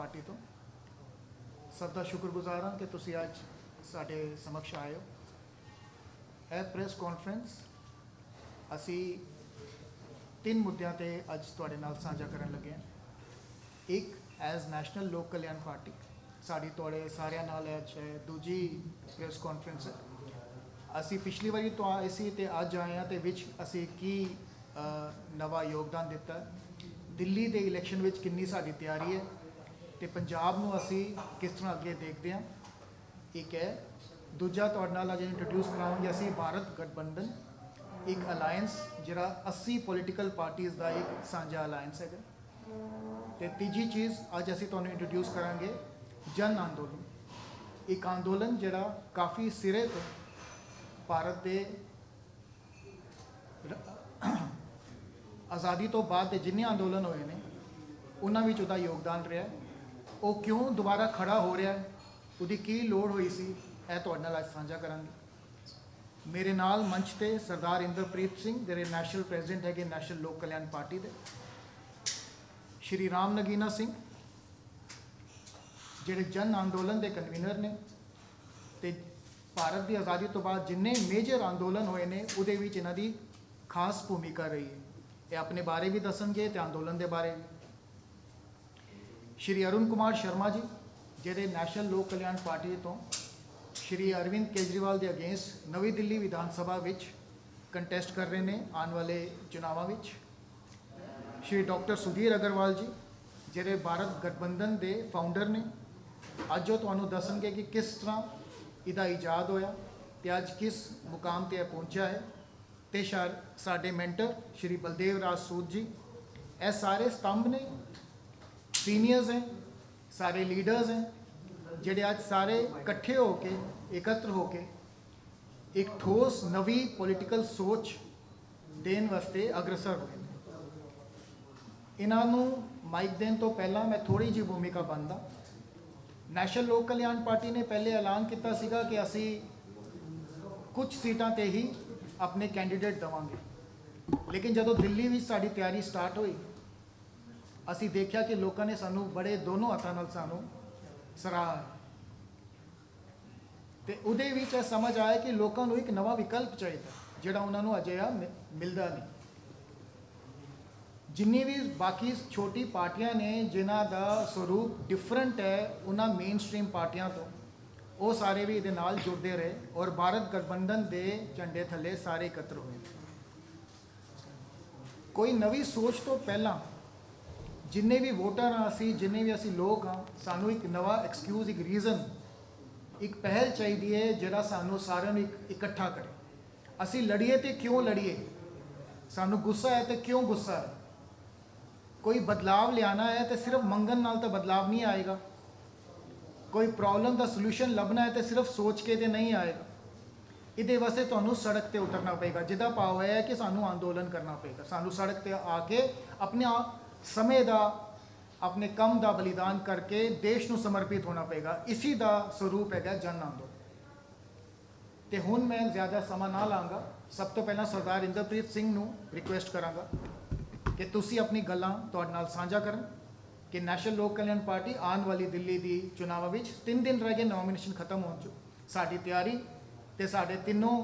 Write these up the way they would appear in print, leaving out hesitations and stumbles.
Party तो सब का शुक्रगुजार हाँ कि तुसी अज साडे समक्ष आए हो। यह प्रेस कॉन्फ्रेंस असी 3 मुद्दों ते अज तुहाडे नाल साझा करन लगे हैं। एक एज नैशनल लोक कल्याण पार्टी साड़ी तुहाडे सारिਆਂ नाल अज दूजी प्रेस कॉन्फ्रेंस है। असी पिछली बारी तो आए सी ते अज आए हैं ते विच असी की नवा योगदान दिता है। दिल्ली के इलैक्शन में किन्नी साडी तैयारी है तो पंजाब नूं असी किस तरह अगे देखते हैं। एक है दूजा तुहाडे नाल अज इंट्रोड्यूस करावांगे असी भारत गठबंधन, एक अलायंस जिहड़ा 80 पोलीटिकल पार्टीज़ का एक साझा अलायंस है। तो तीजी चीज़ अज असी तुहानूं इंट्रोड्यूस करांगे जन अंदोलन, एक अंदोलन जिहड़ा काफ़ी सिरे तो भारत के आज़ादी तो बाद के जिन्ने अंदोलन होए ने उन्हां विच उहदा योगदान रहा है। वो क्यों दोबारा खड़ा हो रहा है, उहदी की लोड़ हुई सी, यह तुहाडे नाल अज साझा करांगे। मेरे नाल मंच ते सरदार इंद्रप्रीत सिंह जिहड़े नैशनल प्रेजिडेंट है नैशनल लोक कल्याण पार्टी के, श्री राम नगीना सिंह जिहड़े जन अंदोलन के कन्वीनर ने, ते भारत की आज़ादी तो बाद जिन्ने मेजर अंदोलन होए ने उहदे विच इन्हां दी खास भूमिका रही है। ये अपने बारे भी दसणगे ते अंदोलन के बारे भी। श्री अरुण कुमार शर्मा जी जिहड़े नैशनल लोक कल्याण पार्टी तो श्री अरविंद केजरीवाल के अगेंस्ट नवी दिल्ली विधान सभा विच कंटेस्ट कर रहे हैं आने वाले चुनावों विच। श्री डॉक्टर सुधीर अग्रवाल जी जिहड़े भारत गठबंधन के फाउंडर ने, अज वो तुहानूं दसणगे कि किस तरह इहदा ईजाद होया ते अज किस मुकाम ते पहुंचा है। तो साडे मैंटर श्री बलदेव राज सूद जी, यह सारे स्तंभ ने, सीनियर्स हैं, सारे लीडर्स हैं जिहड़े अज सारे इकट्ठे होके एकत्र होके एक ठोस नवी पॉलिटिकल सोच देने वास्ते अग्रसर हुए। इन्हों माइक देने तो पहला मैं थोड़ी जी भूमिका बनदा। नैशनल लोक कल्याण पार्टी ने पहले ऐलान किया सीगा कि असी कुछ सीटां ते ही अपने कैंडीडेट देवांगे, लेकिन जदों दिल्ली में साड़ी तैयारी स्टार्ट हुई असी देखा कि लोगों ने सानू बड़े दोनों हथों नाल सानू सराहा। तो उहदे विच समझ आया कि लोगों को एक नवा विकल्प चाहिए जिहड़ा उन्होंने अजिहा मिलता नहीं। जिन्नी भी बाकी छोटी पार्टियां ने जिन्हां दा स्वरूप डिफरेंट है उन्हां मेन स्ट्रीम पार्टियां तो, वो सारे भी इहदे नाल जुड़ते रहे और भारत गठबंधन के झंडे थले सारे एकत्र हुए। कोई नवी सोच तो पहला जिन्ने भी वोटर हाँ असी, जिन्ने भी असी लोग हाँ, सानू एक नवा एक्सक्यूज़, एक रीज़न, एक पहल चाहिए है जिहड़ा सानू सारिਆਂ ਨੂੰ इकट्ठा करे। असी लड़िए तो क्यों लड़िए, सानू गुस्सा है तो क्यों गुस्सा है। कोई बदलाव लियाना है तो सिर्फ मंगन नाल तो बदलाव नहीं आएगा। कोई प्रॉब्लम का सलूशन लभना है तो सिर्फ सोच के तो नहीं आएगा। इहदे वास्ते तुहानू सड़क पर उतरना पेगा, जिहदा भाव है कि सानू अंदोलन करना पेगा। सानू सड़क पर आके अपने समय का, अपने कम का बलिदान करके देश को समर्पित होना पेगा। इसी का स्वरूप है जन आंदोलन। तो हुण मैं ज़्यादा समा ना लाँगा, सब तो पहला सरदार इंद्रप्रीत सिंह नूं रिक्वेस्ट कराँगा कि तुसी अपनी गल्लां तुहाडे नाल साझा करन कि नैशनल लोक कल्याण पार्टी आने वाली दिल्ली की चुनावों में 3 दिन रह गए नॉमिनेशन खत्म होने चो, साडी तैयारी तो साडे तीनों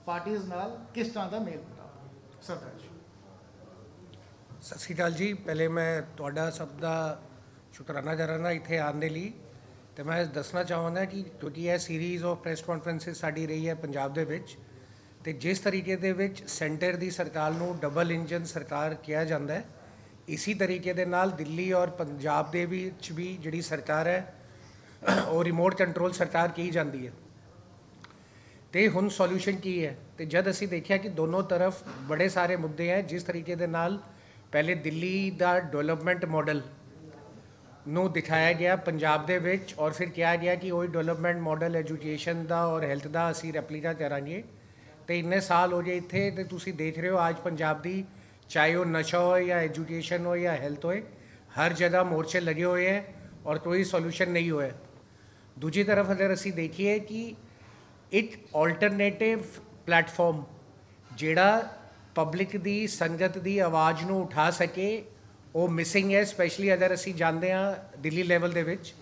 पार्टीज़ नाल किस तरह का मेल मुताब। सरदार जी सत श्री अकाल जी। पहले मैं तुहाडा सब का शुकराना कराना इत्थे आने लई। तो मैं दसना चाहांगा कि क्योंकि यह सीरीज़ ऑफ प्रैस कॉन्फ्रेंसिस साडी रही है पंजाब दे विच, ते जिस तरीके दे विच सेंटर की सरकार नूं डबल इंजन सरकार किया जाता है, इसी तरीके दे नाल दिल्ली और पंजाब दे विच भी जिहड़ी सरकार है और रिमोट कंट्रोल सरकार की जाती है। तो हुण सॉल्यूशन की है, तो जब असी देखा कि दोनों तरफ बड़े सारे मुद्दे हैं। जिस तरीके दे नाल पहले दिल्ली का डेवलपमेंट मॉडल नूं दिखाया गया पंजाब दे विच और फिर कहा गया कि वही डेवलपमेंट मॉडल एजुकेशन का और हैल्थ का असी रेपलीका करांगे। तो इन्ने साल हो गए इत्थे, तो तुसी देख रहे हो आज पंजाब की, चाहे वो नशा हो या एजुकेशन हो या हैल्थ हो, हर जगह मोर्चे लगे हुए हैं और कोई सॉल्यूशन नहीं हुआ है। दूसरी तरफ अगर असी देखिए कि एक ऑल्टरनेटिव प्लेटफॉर्म जिहड़ा पब्लिक की संगत की आवाज़ नूं उठा सके ਉਹ ਮਿਸਿੰਗ ਹੈ, ਸਪੈਸ਼ਲੀ ਅਗਰ ਅਸੀਂ ਜਾਂਦੇ ਹਾਂ ਦਿੱਲੀ ਲੈਵਲ ਦੇ ਵਿੱਚ।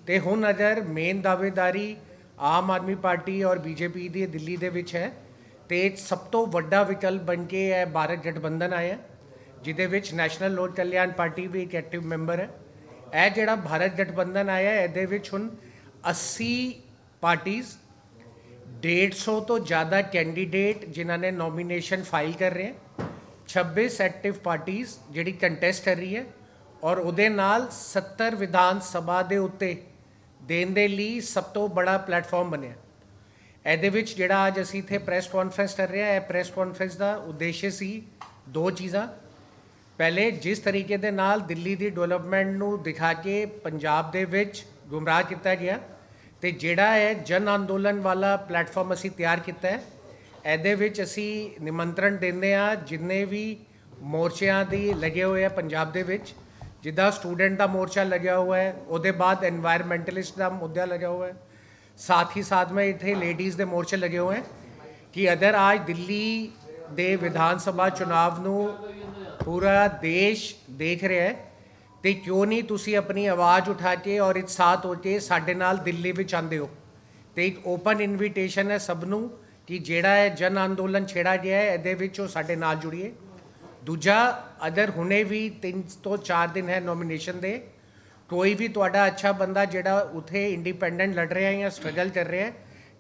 ਤੇ ਹੁਣ ਅਗਰ ਮੇਨ ਦਾਅਵੇਦਾਰੀ ਆਮ ਆਦਮੀ ਪਾਰਟੀ ਔਰ ਬੀਜੇਪੀ ਦੀ ਦਿੱਲੀ ਦੇ ਵਿੱਚ ਹੈ, ਤੇ ਸਭ ਤੋਂ ਵੱਡਾ ਵਿਕਲਪ ਬਣ ਕੇ ਇਹ ਭਾਰਤ ਗਠਬੰਧਨ ਆਇਆ, ਜਿਹਦੇ ਵਿੱਚ ਨੈਸ਼ਨਲ ਲੋਕ ਕਲਿਆਣ ਪਾਰਟੀ ਵੀ ਇੱਕ ਐਕਟਿਵ ਮੈਂਬਰ ਹੈ। ਇਹ ਜਿਹੜਾ ਭਾਰਤ ਗਠਬੰਧਨ ਆਇਆ, ਇਹਦੇ ਵਿੱਚ ਹੁਣ 80 ਪਾਰਟੀਜ਼, 150 ਤੋਂ ਜ਼ਿਆਦਾ ਕੈਂਡੀਡੇਟ ਜਿਨ੍ਹਾਂ ਨੇ ਨੋਮੀਨੇਸ਼ਨ ਫਾਈਲ ਕਰ ਰਹੇ ਹੈ, 26 ਐਕਟਿਵ ਪਾਰਟੀਜ਼ ਜਿਹੜੀ ਕੰਟੈਸਟ ਕਰ ਰਹੀ ਹੈ, ਔਰ ਉਹਦੇ ਨਾਲ 70 ਵਿਧਾਨ ਸਭਾ ਦੇ ਉੱਤੇ ਦੇਣ ਦੇ ਲਈ ਸਭ ਤੋਂ ਬੜਾ ਪਲੇਟਫਾਰਮ ਬਣਿਆ। ਇਹਦੇ ਵਿੱਚ ਜਿਹੜਾ ਅੱਜ ਅਸੀਂ ਇੱਥੇ ਪ੍ਰੈਸ ਕਾਨਫਰੰਸ ਕਰ ਰਹੇ ਹਾਂ, ਇਹ ਪ੍ਰੈਸ ਕਾਨਫਰੰਸ ਦਾ ਉਦੇਸ਼ ਸੀ ਦੋ ਚੀਜ਼ਾਂ। ਪਹਿਲੇ, ਜਿਸ ਤਰੀਕੇ ਦੇ ਨਾਲ ਦਿੱਲੀ ਦੀ ਡਿਵੈਲਪਮੈਂਟ ਨੂੰ ਦਿਖਾ ਕੇ ਪੰਜਾਬ ਦੇ ਵਿੱਚ ਗੁੰਮਰਾਹ ਕੀਤਾ ਗਿਆ, ਤੇ ਜਿਹੜਾ ਹੈ ਜਨ ਅੰਦੋਲਨ ਵਾਲਾ ਪਲੇਟਫਾਰਮ ਅਸੀਂ ਤਿਆਰ ਕੀਤਾ ਹੈ, ਇਹਦੇ ਵਿੱਚ ਅਸੀਂ ਨਿਮੰਤਰਣ ਦਿੰਦੇ ਹਾਂ ਜਿੰਨੇ ਵੀ ਮੋਰਚਿਆਂ ਦੀ ਲੱਗੇ ਹੋਏ ਆ ਪੰਜਾਬ ਦੇ ਵਿੱਚ। ਜਿੱਦਾਂ ਸਟੂਡੈਂਟ ਦਾ ਮੋਰਚਾ ਲੱਗਿਆ ਹੋਇਆ ਹੈ, ਉਹਦੇ ਬਾਅਦ एनवायरमेंटलिस्ट ਦਾ ਮੁੱਦਾ ਲੱਗਿਆ ਹੋਇਆ ਹੈ, साथ ही साथ में इतने लेडीज़ के मोर्चे लगे हुए हैं कि अगर आज दिल्ली दे विधानसभा चुनाव नू पूरा देश देख रहा है, तो क्यों नहीं तुसी अपनी आवाज़ उठा के और एक साथ हो के साडे नाल दिल्ली विच आंदे हो। तो एक ओपन इनविटेशन है सब नू कि जेड़ा है जन अंदोलन छेड़ा गया है, ਇਹਦੇ ਵਿੱਚ ਉਹ ਸਾਡੇ ਨਾਲ ਜੁੜੀਏ। दूजा, अगर हुणे भी 3 ਤੋਂ 4 दिन है नॉमिनेशन दे, कोई भी ਤੁਹਾਡਾ अच्छा बंदा ਜਿਹੜਾ ਉੱਥੇ इंडिपेंडेंट लड़ रहा है या स्ट्रगल कर रहा है,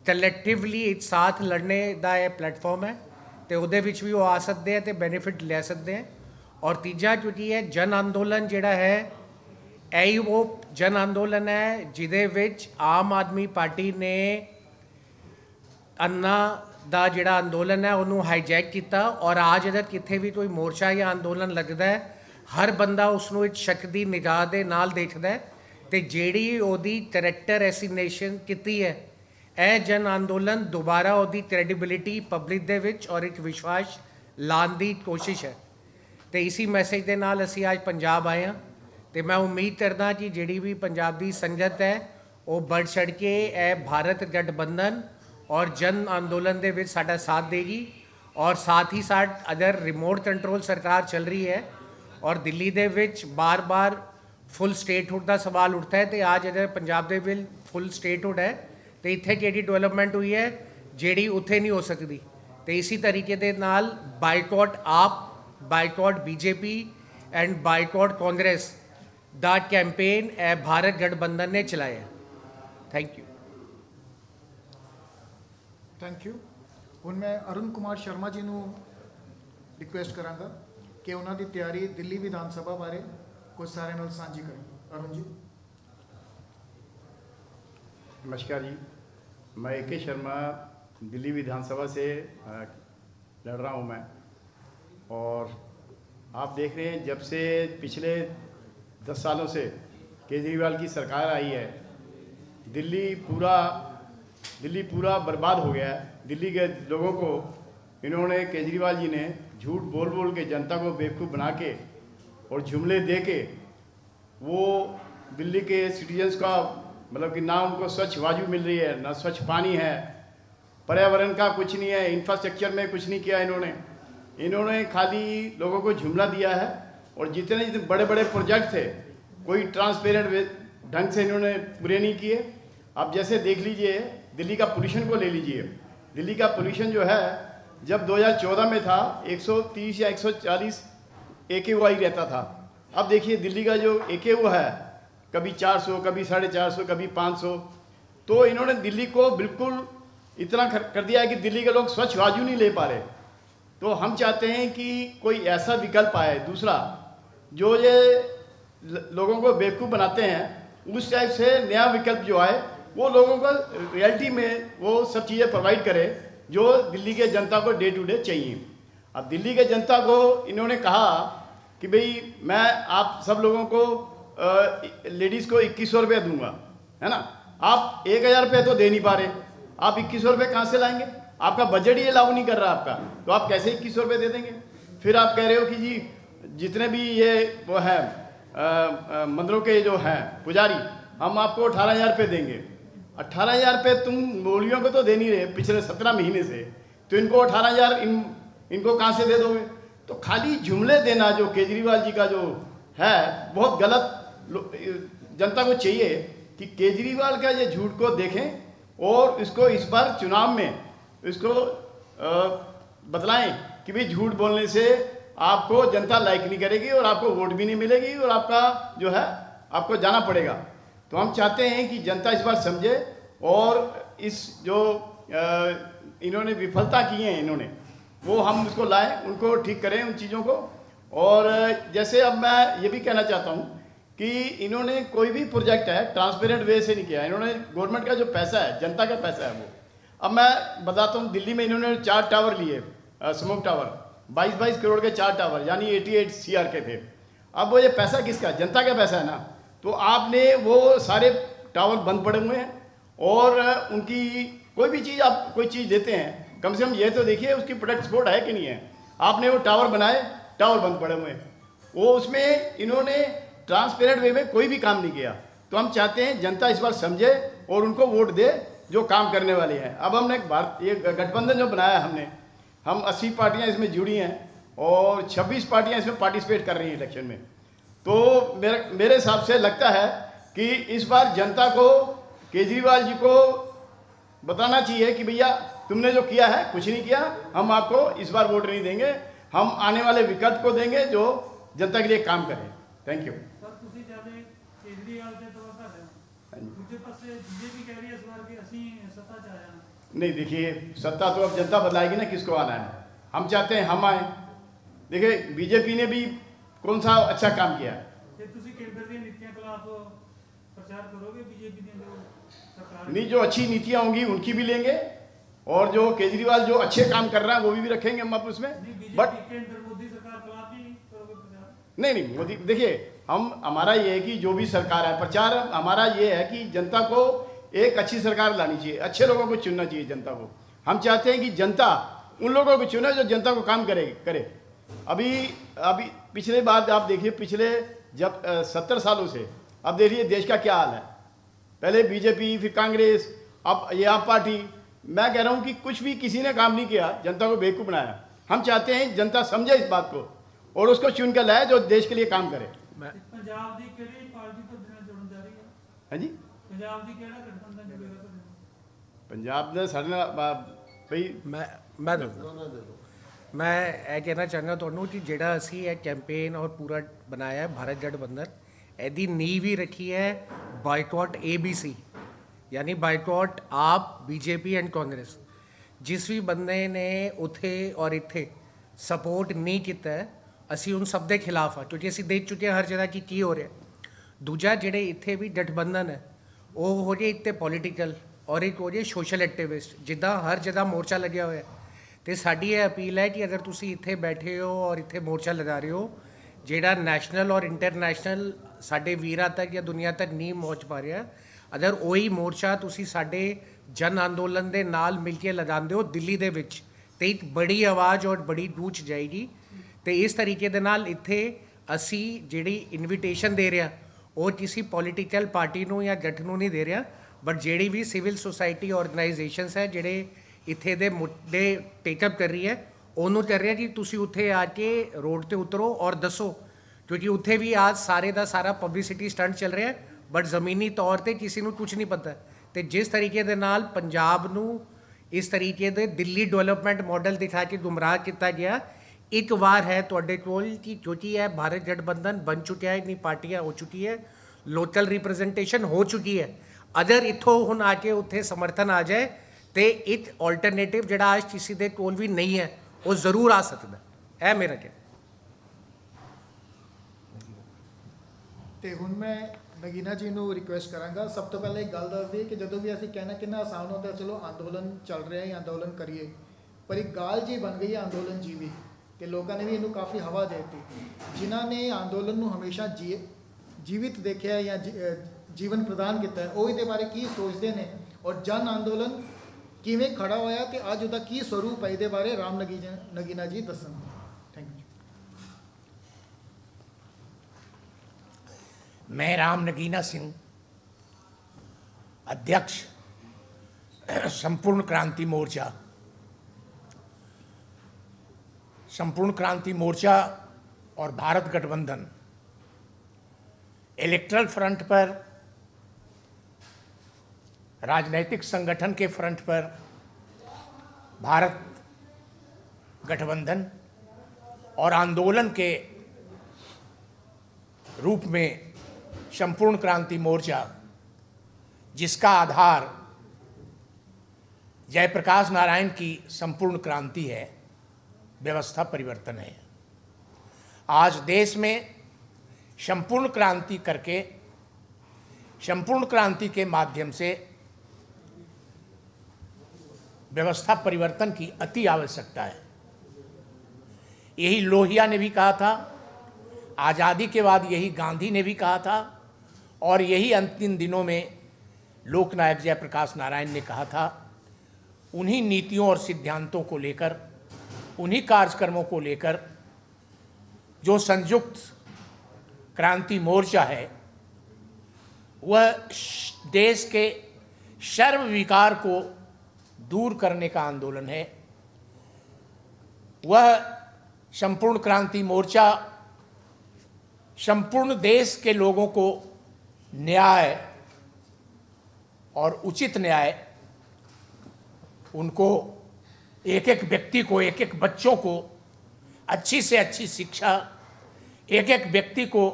कलैक्टिवली एक साथ लड़ने ਦਾ ਇਹ ਪਲੇਟਫਾਰਮ ਹੈ, ਤੇ ਉਹਦੇ ਵਿੱਚ ਵੀ ਉਹ ਆ ਸਕਦੇ ਹੈ ਤੇ ਬੈਨੀਫਿਟ ਲੈ ਸਕਦੇ ਹੈ। ਔਰ ਤੀਜਾ ਕਿਉਂਕਿ ਇਹ ਜਨ ਅੰਦੋਲਨ ਜਿਹੜਾ ਹੈ, ਇਹੀ ਉਹ ਜਨ ਅੰਦੋਲਨ ਹੈ ਜਿਹਦੇ ਵਿੱਚ ਆਮ ਆਦਮੀ ਪਾਰਟੀ ਨੇ ਅੰਨਾ ਦਾ ਜਿਹੜਾ ਅੰਦੋਲਨ ਹੈ ਉਹਨੂੰ ਹਾਈਜੈਕ ਕੀਤਾ। ਔਰ ਅੱਜ ਅਗਰ ਕਿੱਥੇ ਵੀ ਕੋਈ ਮੋਰਚਾ ਜਾਂ ਅੰਦੋਲਨ ਲੱਗਦਾ ਹੈ, ਹਰ ਬੰਦਾ ਉਸਨੂੰ ਇੱਕ ਸ਼ੱਕ ਦੀ ਨਿਗਾਹ ਦੇ ਨਾਲ ਦੇਖਦਾ ਹੈ, ਤੇ ਜਿਹੜੀ ਉਹਦੀ ਕਰੈਕਟਰ ਐਸੀਨੇਸ਼ਨ ਕੀਤੀ ਹੈ, ਇਹ ਜਨ ਅੰਦੋਲਨ ਦੁਬਾਰਾ ਉਹਦੀ ਕ੍ਰੈਡੀਬਿਲਿਟੀ ਪਬਲਿਕ ਦੇ ਵਿੱਚ ਔਰ ਇੱਕ ਵਿਸ਼ਵਾਸ ਲਾਉਣ ਦੀ ਕੋਸ਼ਿਸ਼ ਹੈ। ਤੇ ਇਸੀ ਮੈਸੇਜ ਦੇ ਨਾਲ ਅਸੀਂ ਅੱਜ ਪੰਜਾਬ ਆਏ ਹਾਂ, ਤੇ ਮੈਂ ਉਮੀਦ ਕਰਦਾ ਕਿ ਜਿਹੜੀ ਵੀ ਪੰਜਾਬ ਦੀ ਸੰਗਤ ਹੈ ਉਹ बढ़ चढ़ के ਇਹ ਭਾਰਤ ਗਠਬੰਧਨ ਔਰ ਜਨ ਅੰਦੋਲਨ ਦੇ ਵਿੱਚ ਸਾਡਾ ਸਾਥ ਦੇਗੀ। ਔਰ ਸਾथ ही साथ अगर रिमोट कंट्रोल सरकार चल रही है और दिल्ली ਦੇ ਵਿੱਚ ਬਾਰ-ਬਾਰ ਫੁੱਲ ਸਟੇਟਹੁੱਡ ਦਾ ਸਵਾਲ ਉੱਠਦਾ ਹੈ, ਤੇ ਅੱਜ ਅਗਰ ਪੰਜਾਬ ਦੇ ਵਿੱਚ ਫੁੱਲ ਸਟੇਟਹੁੱਡ ਹੈ, ਤੇ ਇੱਥੇ ਕਿਹੜੀ ਡਿਵੈਲਪਮੈਂਟ ਹੋਈ ਹੈ ਜਿਹੜੀ ਉੱਥੇ ਨਹੀਂ ਹੋ ਸਕਦੀ। ਤੇ ਇਸੀ ਤਰੀਕੇ ਦੇ ਨਾਲ ਬਾਈਕਾਟ ਆਪ, boycott BJP and boycott Congress the campaign ਇਹ ਭਾਰਤ ਗਠਬੰਧਨ ਨੇ ਚਲਾਇਆ। Thank you. Thank you. ਹੁਣ ਮੈਂ ਅਰੁਣ ਕੁਮਾਰ ਸ਼ਰਮਾ ਜੀ ਨੂੰ ਰਿਕੁਐਸਟ ਕਰਾਂਗਾ ਕਿ ਉਹਨਾਂ ਦੀ ਤਿਆਰੀ ਦਿੱਲੀ ਵਿਧਾਨ ਸਭਾ ਬਾਰੇ ਕੁਝ ਸਾਰਿਆਂ ਨਾਲ ਸਾਂਝੀ ਕਰਨ। ਅਰੁਣ ਜੀ। नमस्कार जी, मैं ए.के. शर्मा दिल्ली विधानसभा से लड़ रहा हूं मैं। और आप देख रहे हैं जब से पिछले 10 सालों से केजरीवाल की सरकार आई है, दिल्ली पूरा बर्बाद हो गया है। दिल्ली के लोगों को इन्होंने, केजरीवाल जी ने झूठ बोल बोल के जनता को बेवकूफ़ बना के और जुमले दे के वो दिल्ली के सिटीजन्स का मतलब कि ना उनको स्वच्छ वायु मिल रही है, ना स्वच्छ पानी है, पर्यावरण का कुछ नहीं है, इंफ्रास्ट्रक्चर में कुछ नहीं किया इन्होंने खाली लोगों को जुमला दिया है। और जितने बड़े बड़े प्रोजेक्ट थे कोई ट्रांसपेरेंट ढंग से इन्होंने पूरे नहीं किए। आप जैसे देख लीजिए दिल्ली का पोल्यूशन को ले लीजिए। दिल्ली का पोल्यूशन जो है जब 2014 में था 130 या 140 AQI रहता था। अब देखिए दिल्ली का जो AQI है कभी 400, कभी 450, कभी 500। तो इन्होंने दिल्ली को बिल्कुल इतना कर दिया है कि दिल्ली के लोग स्वच्छ वायु नहीं ले पा रहे। तो हम चाहते हैं कि कोई ऐसा विकल्प आए दूसरा, जो ये लोगों को बेवकूफ़ बनाते हैं, उस टाइप से नया विकल्प जो आए वो लोगों को रियलिटी में वो सब चीज़ें प्रोवाइड करे जो दिल्ली के जनता को डे टू डे चाहिए। अब दिल्ली के जनता को इन्होंने कहा कि भाई मैं आप सब लोगों को लेडीज़ को 2100 रुपये दूंगा, है ना। आप 1000 रुपये तो दे नहीं पा रहे, आप 2100 रुपये कहाँ से लाएंगे? आपका बजट ही अलाउ नहीं कर रहा आपका, तो आप कैसे 2100 रुपये दे देंगे? फिर आप कह रहे हो कि जी जितने भी ये वो हैं मंदिरों के जो हैं पुजारी, हम आपको 18000 रुपये देंगे। 18000 रुपये तुम मौलवियों को तो दे नहीं रहे पिछले 17 महीने से, तो इनको 18000 इनको कहाँ से दे दोगे? तो खाली जुमले देना जो केजरीवाल जी का जो है बहुत गलत। जनता को चाहिए कि केजरीवाल का ये झूठ को देखें और इसको इस बार चुनाव में इसको बतलाएं कि भाई झूठ बोलने से आपको जनता लाइक नहीं करेगी और आपको वोट भी नहीं मिलेगी और आपका जो है आपको जाना पड़ेगा। तो हम चाहते हैं कि जनता इस बार समझे और इस जो इन्होंने विफलता की है इन्होंने वो हम उसको लाएं, उनको ठीक करें उन चीज़ों को। और जैसे अब मैं ये भी कहना चाहता हूँ कि इन्होंने कोई भी प्रोजेक्ट है ट्रांसपेरेंट वे से नहीं किया। इन्होंने गवर्नमेंट का जो पैसा है, जनता का पैसा है वो, अब मैं बताता हूँ, दिल्ली में इन्होंने 4 टावर लिए, स्मोक टावर, 22-22 करोड़ के 4 टावर, यानी 88 CR के थे। अब वो ये पैसा किसका, जनता का पैसा है ना। तो आपने वो सारे टावर बंद पड़े हुए हैं और उनकी कोई भी चीज़, आप कोई चीज़ देते हैं कम से कम ये तो देखिए उसकी प्रोडक्ट सपोर्ट है कि नहीं है। आपने वो टावर बनाए, टावर बंद पड़े हुए हैं, वो उसमें इन्होंने ट्रांसपेरेंट वे में कोई भी काम नहीं किया। तो हम चाहते हैं जनता इस बार समझे और उनको वोट दे जो काम करने वाले हैं। अब हमने ये गठबंधन जो बनाया हमने, हम 80 पार्टियां इसमें जुड़ी हैं और 26 पार्टियां इसमें पार्टिसिपेट कर रही हैं इलेक्शन में। तो मेरे हिसाब से लगता है कि इस बार जनता को केजरीवाल जी को बताना चाहिए कि भैया तुमने जो किया है कुछ नहीं किया, हम आपको इस बार वोट नहीं देंगे, हम आने वाले विकल्प को देंगे जो जनता के लिए काम करें। Thank you. नहीं देखिए, सत्ता तो अब जनता बदलाएगी ना, किसको आना है। हम चाहते हैं हम आए। देखिए बीजेपी ने भी कौन सा अच्छा काम किया है। नहीं, जो अच्छी नीतियां होंगी उनकी भी लेंगे और जो केजरीवाल जो अच्छे काम कर रहा है वो भी रखेंगे हम आप उसमें। बट नहीं मोदी, देखिए हमारा ये है कि जो भी सरकार है, प्रचार हमारा ये है कि जनता को एक अच्छी सरकार लानी चाहिए, अच्छे लोगों को चुनना चाहिए जनता को। हम चाहते हैं कि जनता उन लोगों को चुने जो जनता को काम करे। अभी पिछले बार आप देखिए, पिछले जब 70 सालों से अब देखिए देश का क्या हाल है। पहले बीजेपी, फिर कांग्रेस, अब ये आप पार्टी। मैं कह रहा हूँ कि कुछ भी किसी ने काम नहीं किया, जनता को बेवकूफ़ बनाया। हम चाहते हैं जनता समझे इस बात को और उसको चुन कर लाए जो देश के लिए काम करे। हाँ जी, पंजाब ਦੇ ਸਾਡੇ ਨਾਲ ਭਈ ਮੈਂ ਇਹ ਕਹਿਣਾ ਚਾਹੁੰਦਾ ਤੁਹਾਨੂੰ ਕਿ ਜਿਹੜਾ ਅਸੀਂ ਇਹ ਕੈਂਪੇਨ ਔਰ ਪੂਰਾ ਬਣਾਇਆ ਹੈ ਭਾਰਤ ਗਠਬੰਧਨ, ਇਹਦੀ ਨੀਂਹ ਵੀ ਰੱਖੀ ਹੈ ਬਾਈਕਾਟ ABC, ਯਾਨੀ ਬਾਈਕਾਟ ਆਪ, BJP ਐਂਡ ਕਾਂਗਰਸ। ਜਿਸ ਵੀ ਬੰਦੇ ਨੇ ਉੱਥੇ ਔਰ ਇੱਥੇ ਸਪੋਰਟ ਨਹੀਂ ਕੀਤਾ ਹੈ, ਅਸੀਂ ਉਨ ਸਭ ਦੇ ਖਿਲਾਫ ਆ, ਕਿਉਂਕਿ ਅਸੀਂ ਦੇਖ ਚੁੱਕੇ ਹਾਂ ਹਰ ਜਗ੍ਹਾ ਕਿ ਕੀ ਹੋ ਰਿਹਾ। ਦੂਜਾ ਜਿਹੜੇ ਇੱਥੇ ਵੀ ਗਠਬੰਧਨ ਹੈ ਉਹ ਹੋ ਜੇ ਇੱਕ ਤੇ ਪੋਲੀਟੀਕਲ ਔਰ ਇੱਕ ਹੋ ਜੇ ਸੋਸ਼ਲ ਐਕਟਿਵਿਸਟ, ਜਿੱਦਾਂ ਹਰ ਜਗ੍ਹਾ ਮੋਰਚਾ ਲੱਗਿਆ ਹੋਇਆ। ਅਤੇ ਸਾਡੀ ਇਹ ਅਪੀਲ ਹੈ ਕਿ ਅਗਰ ਤੁਸੀਂ ਇੱਥੇ ਬੈਠੇ ਹੋ ਔਰ ਇੱਥੇ ਮੋਰਚਾ ਲਗਾ ਰਹੇ ਹੋ, ਜਿਹੜਾ ਨੈਸ਼ਨਲ ਔਰ ਇੰਟਰਨੈਸ਼ਨਲ ਸਾਡੇ ਵੀਰਾਂ ਤੱਕ ਜਾਂ ਦੁਨੀਆ ਤੱਕ ਨਹੀਂ ਪਹੁੰਚ ਪਾ ਰਿਹਾ, ਅਗਰ ਉਹੀ ਮੋਰਚਾ ਤੁਸੀਂ ਸਾਡੇ ਜਨ ਅੰਦੋਲਨ ਦੇ ਨਾਲ ਮਿਲ ਕੇ ਲਗਾਉਂਦੇ ਹੋ ਦਿੱਲੀ ਦੇ ਵਿੱਚ, ਤੇ ਇੱਕ ਬੜੀ ਆਵਾਜ਼ ਔਰ ਬੜੀ ਗੂੰਜ ਜਾਏਗੀ। ਅਤੇ ਇਸ ਤਰੀਕੇ ਦੇ ਨਾਲ ਇੱਥੇ ਅਸੀਂ ਜਿਹੜੀ ਇਨਵੀਟੇਸ਼ਨ ਦੇ ਰਿਹਾ ਉਹ ਕਿਸੇ ਪੋਲੀਟੀਕਲ ਪਾਰਟੀ ਨੂੰ ਜਾਂ ਜੱਟ ਨੂੰ ਨਹੀਂ ਦੇ ਰਿਹਾ, ਬਟ ਜਿਹੜੀ ਵੀ ਸਿਵਲ ਸੁਸਾਇਟੀ ਆਰਗੇਨਾਈਜੇਸ਼ਨਸ ਹੈ ਜਿਹੜੇ ਇੱਥੇ ਦੇ ਮੁੱਦੇ ਟੇਕਅਪ ਕਰ ਰਹੀ ਹੈ, ਉਹਨੂੰ ਕਰ ਰਿਹਾ ਕਿ ਤੁਸੀਂ ਉੱਥੇ ਆ ਕੇ ਰੋਡ 'ਤੇ ਉਤਰੋ ਔਰ ਦੱਸੋ, ਕਿਉਂਕਿ ਉੱਥੇ ਵੀ ਅੱਜ ਸਾਰੇ ਦਾ ਸਾਰਾ ਪਬਲਿਸਿਟੀ ਸਟੰਟ ਚੱਲ ਰਿਹਾ, ਬਟ ਜ਼ਮੀਨੀ ਤੌਰ 'ਤੇ ਕਿਸੇ ਨੂੰ ਕੁਝ ਨਹੀਂ ਪਤਾ। ਅਤੇ ਜਿਸ ਤਰੀਕੇ ਦੇ ਨਾਲ ਪੰਜਾਬ ਨੂੰ ਇਸ ਤਰੀਕੇ ਦੇ ਦਿੱਲੀ ਡਿਵੈਲਪਮੈਂਟ ਮਾਡਲ ਦਿਖਾ ਕੇ ਗੁੰਮਰਾਹ ਕੀਤਾ ਗਿਆ, ਇੱਕ ਵਾਰ ਹੈ ਤੁਹਾਡੇ ਕੋਲ ਕਿ ਕਿਉਂਕਿ ਇਹ ਭਾਰਤ ਗਠਬੰਧਨ ਬਣ ਚੁੱਕਿਆ ਹੈ, ਇੰਨੀ ਪਾਰਟੀਆਂ ਹੋ ਚੁੱਕੀ ਹੈ, ਲੋਕਲ ਰਿਪਰੈਜ਼ੈਂਟੇਸ਼ਨ ਹੋ ਚੁੱਕੀ ਹੈ। ਅਗਰ ਇੱਥੋਂ ਹੁਣ ਆ ਕੇ ਉੱਥੇ ਸਮਰਥਨ ਆ ਜਾਏ ਤੇ ਇੱਕ ਆਲਟਰਨੇਟਿਵ ਜਿਹੜਾ ਅੱਜ ਕਿਸੇ ਦੇ ਕੋਲ ਵੀ ਨਹੀਂ ਹੈ ਉਹ ਜ਼ਰੂਰ ਆ ਸਕਦਾ। ਇਹ ਮੇਰਾ ਕਹਿਣਾ। ਤੇ ਹੁਣ ਮੈਂ ਨਗੀਨਾ ਜੀ ਨੂੰ ਰਿਕੁਐਸਟ ਕਰਾਂਗਾ, ਸਭ ਤੋਂ ਪਹਿਲਾਂ ਇੱਕ ਗੱਲ ਦੱਸ ਦਈਏ ਕਿ ਜਦੋਂ ਵੀ ਅਸੀਂ ਕਹਿਣਾ ਕਿੰਨਾ ਆਸਾਨ ਹੁੰਦਾ, ਚਲੋ ਅੰਦੋਲਨ ਚੱਲ ਰਿਹਾ ਹੈ, ਅੰਦੋਲਨ ਕਰੀਏ, ਪਰ ਇੱਕ ਗਾਲ ਜੀ ਬਣ ਗਈ ਹੈ ਅੰਦੋਲਨ ਜੀਵੀ, ਕਿ ਲੋਕਾਂ ਨੇ ਵੀ ਇਹਨੂੰ ਕਾਫੀ ਹਵਾ ਦੇ ਦਿੱਤੀ। ਜਿਨ੍ਹਾਂ ਨੇ ਅੰਦੋਲਨ ਨੂੰ ਹਮੇਸ਼ਾ ਜੀਵਿਤ ਦੇਖਿਆ ਜਾਂ ਜੀਵਨ ਪ੍ਰਦਾਨ ਕੀਤਾ ਹੈ, ਉਹ ਇਹਦੇ ਬਾਰੇ ਕੀ ਸੋਚਦੇ ਨੇ ਔਰ ਜਨ ਅੰਦੋਲਨ ਕਿਵੇਂ ਖੜਾ ਹੋਇਆ ਤੇ ਅੱਜ ਉਹਦਾ ਕੀ ਸਰੂਪ ਹੈ, ਇਹਦੇ ਬਾਰੇ ਰਾਮ ਨਗੀਨਾ ਜੀ ਦੱਸਣ। Thank you. मैं राम नगीना सिंह, अध्यक्ष संपूर्ण क्रांति मोर्चा। संपूर्ण क्रांति मोर्चा और भारत गठबंधन इलेक्ट्रल फ्रंट पर, राजनैतिक संगठन के फ्रंट पर भारत गठबंधन और आंदोलन के रूप में संपूर्ण क्रांति मोर्चा, जिसका आधार जयप्रकाश नारायण की संपूर्ण क्रांति है, व्यवस्था परिवर्तन है। आज देश में संपूर्ण क्रांति करके, संपूर्ण क्रांति के माध्यम से व्यवस्था परिवर्तन की अति आवश्यकता है। यही लोहिया ने भी कहा था, आज़ादी के बाद यही गांधी ने भी कहा था, और यही अंतिम दिनों में लोकनायक जयप्रकाश नारायण ने कहा था। उन्हीं नीतियों और सिद्धांतों को लेकर, उन्हीं कार्यक्रमों को लेकर जो संयुक्त क्रांति मोर्चा है, वह देश के सर्व विकार को दूर करने का आंदोलन है। वह संपूर्ण क्रांति मोर्चा संपूर्ण देश के लोगों को न्याय और उचित न्याय, उनको एक एक व्यक्ति को, एक एक बच्चों को अच्छी से अच्छी शिक्षा, एक एक व्यक्ति को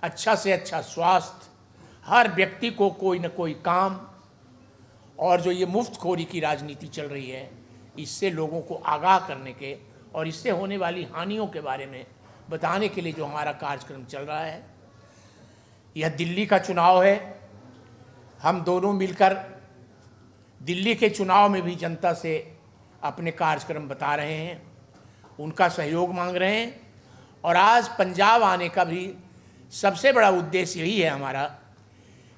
अच्छा से अच्छा स्वास्थ्य, हर व्यक्ति को कोई न कोई काम, और जो ये मुफ्तखोरी की राजनीति चल रही है, इससे लोगों को आगाह करने के और इससे होने वाली हानियों के बारे में बताने के लिए जो हमारा कार्यक्रम चल रहा है। यह दिल्ली का चुनाव है। हम दोनों मिलकर दिल्ली के चुनाव में भी जनता से अपने कार्यक्रम बता रहे हैं, उनका सहयोग मांग रहे हैं। और आज पंजाब आने का भी सबसे बड़ा उद्देश्य यही है हमारा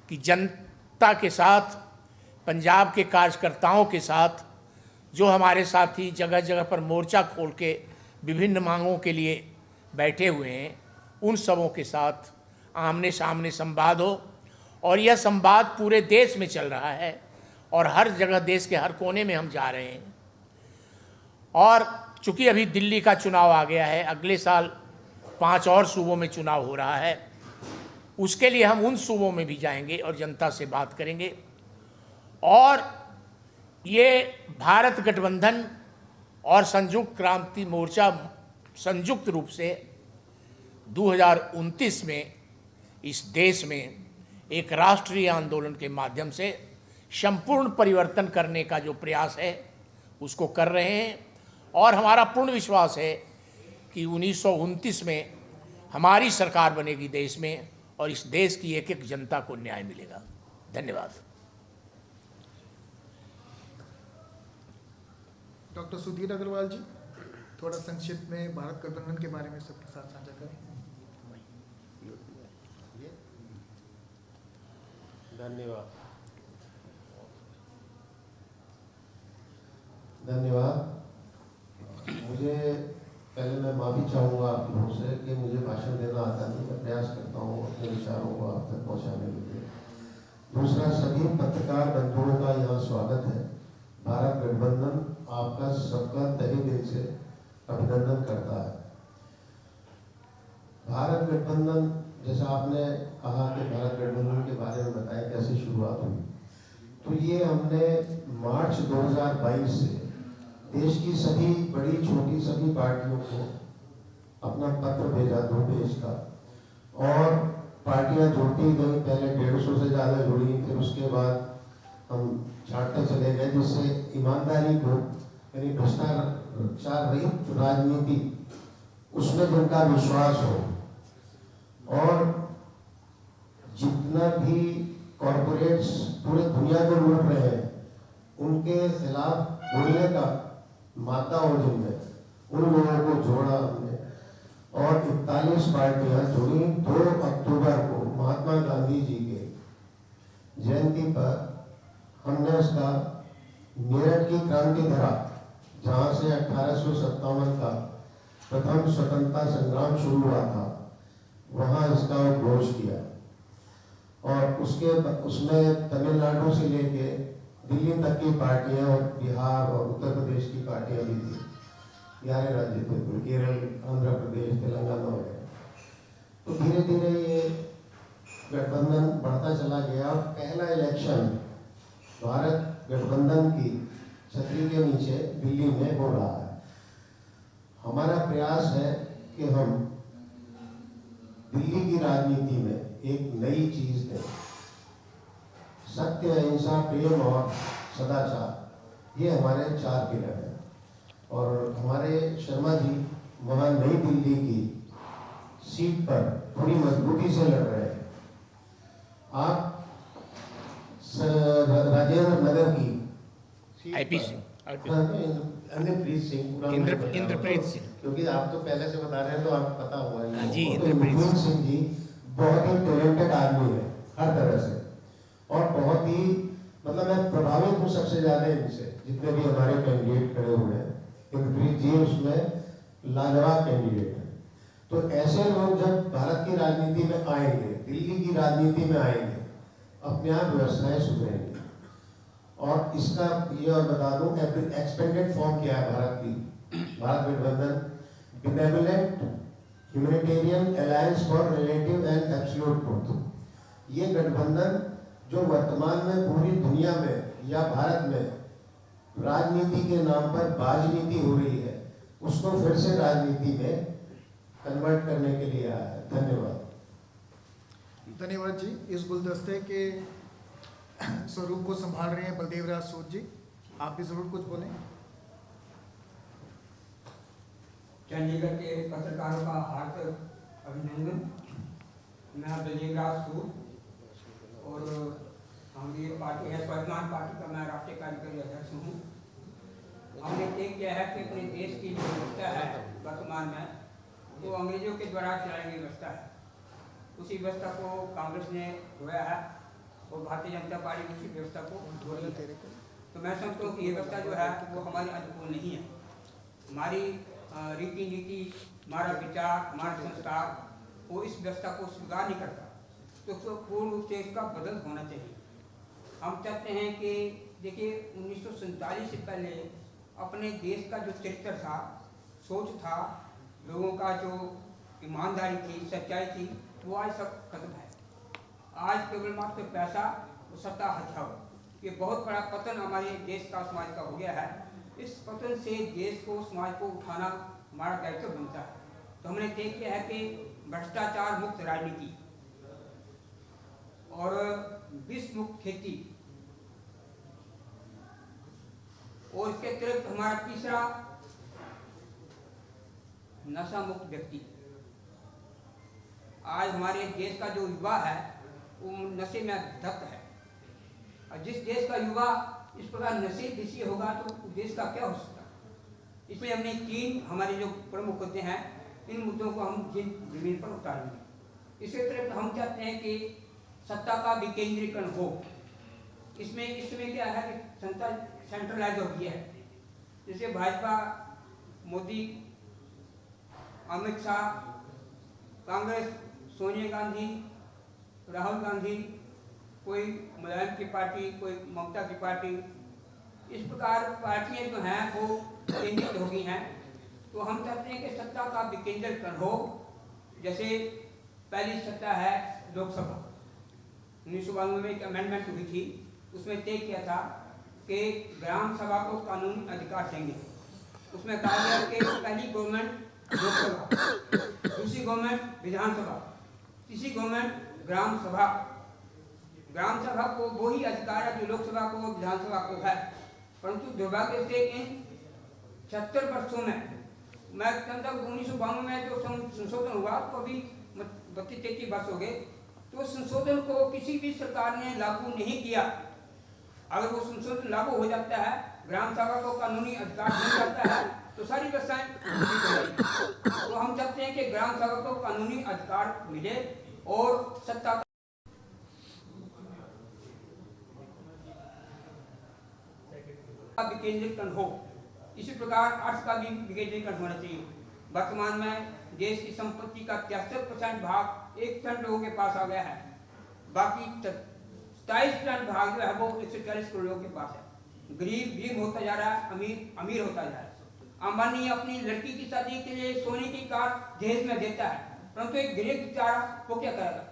कि जनता के साथ, पंजाब के कार्यकर्ताओं के साथ, जो हमारे साथी जगह जगह पर मोर्चा खोल के विभिन्न मांगों के लिए बैठे हुए हैं, उन सबों के साथ आमने सामने संवाद हो। और यह संवाद पूरे देश में चल रहा है और हर जगह, देश के हर कोने में हम जा रहे हैं। और चूंकि अभी दिल्ली का चुनाव आ गया है, अगले साल 5 और सूबों में चुनाव हो रहा है, उसके लिए हम उन सूबों में भी जाएंगे और जनता से बात करेंगे। और ये भारत गठबंधन और संयुक्त क्रांति मोर्चा संयुक्त रूप से 2029 में इस देश में एक राष्ट्रीय आंदोलन के माध्यम से संपूर्ण परिवर्तन करने का जो प्रयास है, उसको कर रहे हैं। और हमारा पूर्ण विश्वास है कि 1929 में हमारी सरकार बनेगी देश में, और इस देश की एक एक जनता को न्याय मिलेगा। धन्यवाद। डॉक्टर सुधीर अग्रवाल जी, थोड़ा संक्षिप्त में भारत गठबंधन के बारे में सबके साथ साझा करें। धन्यवाद। मुझे पहले मैं माफ़ी चाहूँगा आप लोगों से कि मुझे भाषण देना आता नहीं। मैं प्रयास करता हूँ अपने विचारों को आप तक पहुँचाने के लिए। दूसरा, सभी पत्रकार बंधुओं का यहाँ स्वागत है। भारत गठबंधन आपका सबका तहे दिल से अभिनंदन करता है। भारत गठबंधन, जैसा आपने कहा कि भारत गठबंधन के बारे में बताया कैसे शुरुआत हुई, तो ये हमने मार्च 2022 से देश की सभी बड़ी छोटी सभी पार्टियों को अपना पत्र भेजा 2 पेज का, और पार्टियां जुड़ती गई। पहले 150 से ज़्यादा जुड़ी, फिर उसके बाद हम छाटते चले गए, जिससे ईमानदारी को, यानी भ्रष्टाचार रहित राजनीति, उसमें जिनका विश्वास हो, और जितना भी कॉरपोरेट्स पूरे दुनिया को लूट रहे हैं, उनके खिलाफ बोलने का मादा हो जिनमें, उन लोगों को जोड़ा हमने। और 41 पार्टियां जुड़ी। 2 अक्टूबर को महात्मा गांधी जी के जयंती पर हमने उसका मेरठ की क्रांति धरा, जहाँ से 1857 का प्रथम स्वतंत्रता संग्राम शुरू हुआ था, वहाँ इसका उद्घोष किया। और उसमें तमिलनाडु से लेके दिल्ली तक की पार्टियां, और बिहार और उत्तर प्रदेश की पार्टियां भी थी। 11 राज्य थे, केरल, आंध्र प्रदेश, तेलंगाना वगैरह। तो धीरे धीरे ये गठबंधन बढ़ता चला गया और पहला इलेक्शन भारत गठबंधन की छतरी के नीचे दिल्ली में हो रहा है। हमारा प्रयास है कि हम दिल्ली की राजनीति में एक नई चीज दें। सत्य, अहिंसा, प्रेम और सदाचार, ये हमारे 4 पिलर हैं। और हमारे शर्मा जी वहाँ नई दिल्ली की सीट पर पूरी मजबूती से लड़ रहे हैं। आप राजेंद्र नगर की आईपी सिंह, इंद्रप्रीत सिंह, पूरा इंद्रप्रीत सिंह, क्योंकि आप तो पहले से बता रहे हैं तो आपको पता हुआ है। हाँ जी, इंद्रप्रीत सिंह जी बहुत ही टैलेंटेड आदमी है हर तरह से, और बहुत ही मतलब मैं प्रभावित हूँ सबसे ज्यादा इनसे, जितने भी हमारे कैंडिडेट खड़े हुए हैं। इंद्रप्रीत जी उसमें लाजवाब कैंडिडेट है। तो ऐसे लोग जब भारत की राजनीति में आएंगे, दिल्ली की राजनीति में आएंगे, अपने आप व्यवस्थाएं सुधरेंगी। और इसका ये और बता दूं, एक्सपेंडेड फॉर्म क्या है भारत की, भारत गठबंधन benevolent humanitarian alliance for relative and absolute truth. ये गठबंधन जो वर्तमान में पूरी दुनिया में या भारत में राजनीति के नाम पर बाजनीति हो रही है, उसको फिर से राजनीति में कन्वर्ट करने के लिए आया है। धन्यवाद। धन्यवाद जी। इस गुलदस्ते के स्वरूप को संभाल रहे हैं बलदेव राज सूद जी, आप भी जरूर कुछ बोलें। चंडीगढ़ के पत्रकारों का हार्दिक अभिनंदन। मैं बलदेव राज सूद और हमारी पार्टी है स्वाभिमान पार्टी का मैं राष्ट्रीय कार्यकारी अध्यक्ष हूँ। हमने तय किया है कि अपने देश की जो व्यवस्था है वर्तमान में, वो अंग्रेजों के द्वारा चलाई गई व्यवस्था है, उसी व्यवस्था को कांग्रेस ने ढोया है और भारतीय जनता पार्टी उसी व्यवस्था को धो रही है। तो मैं समझता हूँ कि ये व्यवस्था जो है वो हमारे अनुकूल नहीं है। हमारी रीति नीति, हमारा विचार, हमारा संस्कार वो इस व्यवस्था को स्वीकार नहीं करता, तो उसको पूर्ण रूप से इसका बदल होना चाहिए। हम चाहते हैं कि देखिए 1947 से पहले अपने देश का जो चरित्र था, सोच था, लोगों का जो ईमानदारी थी, सच्चाई थी, वो आज सब खत्म है। आज केवल मात्र पैसा और सत्ता हथियार, ये बहुत बड़ा पतन हमारे देश का, समाज का हो गया है। इस पतन से देश को, समाज को उठाना हमारा दायित्व बनता है। तो हमने तय किया है कि भ्रष्टाचार मुक्त राजनीति और विष मुक्त खेती, और इसके अतिरिक्त हमारा तीसरा नशा मुक्त व्यक्ति। आज हमारे देश का जो युवा है वो नशे में धत्त है, और जिस देश का युवा इस प्रकार नशे दिशी होगा तो देश का क्या हो सकता है। इसलिए हमने 3 हमारे जो प्रमुख मुद्दे हैं, इन मुद्दों को हम जमीन पर उतारेंगे। इसके अतिरिक्त हम चाहते हैं कि सत्ता का विकेंद्रीकरण हो। इसमें इस समय क्या है कि सत्ता सेंट्रलाइज हो गई है। जैसे भाजपा, मोदी, अमित शाह, कांग्रेस, सोनिया गांधी, राहुल गांधी, कोई मुलायम की पार्टी, कोई ममता की पार्टी, इस प्रकार पार्टियां जो हैं वो केंद्रित हो गई हैं। तो हम चाहते हैं कि सत्ता का विकेंद्रीकरण हो। जैसे पहली सत्ता है लोकसभा, 1992 में एक अमेंडमेंट हुई थी, उसमें तय किया था कि ग्राम सभा को कानूनी अधिकार देंगे। उसमें कहा गया कि पहली गवर्नमेंट लोकसभा, दूसरी गवर्नमेंट विधानसभा, तीसरी गवर्नमेंट ग्राम सभा। ग्राम सभा को वो ही अधिकार है जो लोकसभा को, विधानसभा को है। परंतु दुर्भाग्य से इन 76 वर्षों में, मैं कहता हूँ 1992 में जो संशोधन हुआ तो अभी 32-33 वर्ष हो गए, तो संशोधन को किसी भी सरकार ने लागू नहीं किया। अगर वो संशोधन लागू हो जाता है, ग्राम सभा को कानूनी अधिकार मिल जाता है, तो सारी व्यवस्थाएं ठीक हो जाएगी। तो हम चाहते हैं कि ग्राम सभा को कानूनी अधिकार मिले और सत्ता विकेंद्रीकरण हो। इसी प्रकार अर्थ का भी विकेंद्रीकरण होना चाहिए। वर्तमान में देश की संपत्ति का 73% भाग 1% लोगों के पास आ गया है, बाकी 27% भाग जो है वो 140 करोड़ लोगों के पास है। गरीब होता जा रहा है, अमीर होता जा रहा है। अंबानी अपनी लड़की की शादी के लिए सोने की कार दहेज में देता है, परंतु एक गरीब बेचारा वो क्या करेगा।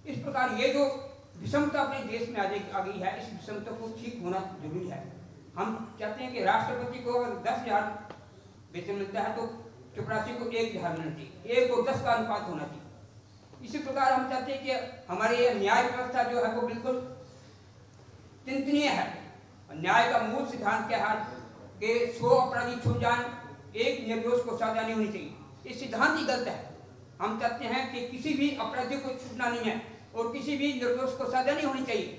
इस प्रकार ये जो विषमता अपने देश में आ गई है, इस विषमता को ठीक होना जरूरी है। हम चाहते हैं कि राष्ट्रपति को अगर 10,000 वेतन मिलता है तो चपरासी को 1,000 मिलना चाहिए, 1 और 10 का अनुपात होना चाहिए। इसी प्रकार हम चाहते हैं कि हमारी ये न्याय व्यवस्था जो है वो बिल्कुल चिंतनीय है। न्याय का मूल सिद्धांत क्या है कि 100 अपराधी छूट जाए, 1 निर्दोष को सजा नहीं होनी चाहिए। ये सिद्धांत ही गलत है। हम चाहते हैं कि किसी भी अपराधी को छूटना नहीं है और किसी भी निर्दोष को सजा नहीं होनी चाहिए।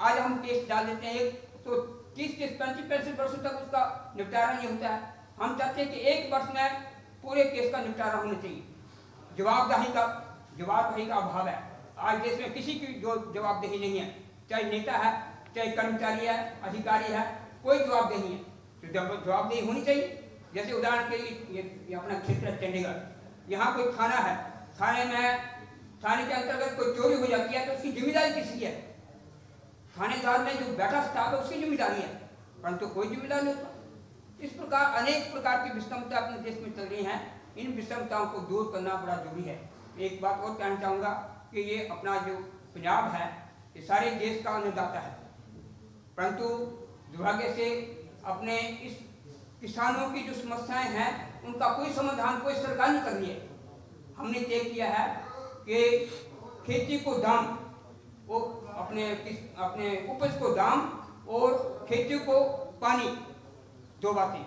आज हम केस डाल देते हैं तो 30-35 वर्षों तक उसका निपटारा नहीं होता है। हम चाहते हैं कि 1 वर्ष में पूरे केस का निपटारा होना चाहिए। जवाबदेही का अभाव है आज देश में, किसी की जो जवाबदेही नहीं है, चाहे नेता है, चाहे कर्मचारी है, अधिकारी है, कोई जवाबदेही नहीं है। तो जवाबदेही होनी चाहिए। जैसे उदाहरण के लिए ये अपना क्षेत्र है चंडीगढ़, यहाँ कोई थाना है, थाने के अंतर्गत कोई चोरी हो जाती है तो उसकी जिम्मेदारी किसकी है? थानेदार में जो बैठा स्टाफ है उसकी जिम्मेदारी है, परंतु कोई जिम्मेदारी नहीं होता। इस प्रकार अनेक प्रकार की विषमता अपने देश में चल रही हैं। इन विषमताओं को दूर करना बड़ा जरूरी है। एक बात और कहना चाहूँगा कि ये अपना जो पंजाब है ये सारे देश का अन्नदाता है, परंतु दुर्भाग्य से अपने इस किसानों की जो समस्याएं हैं उनका कोई समाधान कोई सरकार नहीं कर रही है। हमने तय किया है कि खेती को दाम, वो अपने उपज को दाम और खेती को पानी, 2 बातें।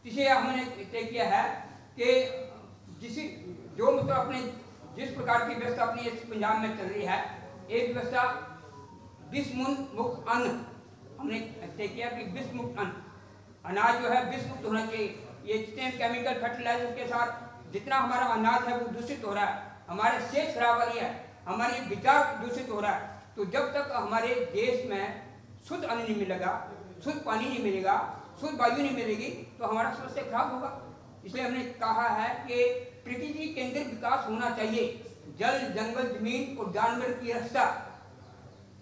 इसे हमने तय किया है कि मतलब अपने जिस प्रकार की व्यवस्था अपनी इस पंजाब में चल रही है, एक व्यवस्था विष मुक्त अन्न हमने तय किया कि विष मुक्त अन्न, अनाज जो है विष मुक्त होना चाहिए। ये जितने केमिकल फर्टिलाइजर के साथ जितना हमारा अनाज है वो दूषित हो रहा है, हमारे सेहत खराब हो रही है, हमारी विचार दूषित हो रहा है। तो जब तक हमारे देश में शुद्ध अन्न नहीं मिलेगा, शुद्ध पानी नहीं मिलेगा, शुद्ध वायु नहीं मिलेगी तो हमारा स्वास्थ्य खराब होगा। इसलिए हमने कहा है कि प्रकृति केंद्रित विकास होना चाहिए। जल, जंगल, जमीन और जानवर की रक्षा,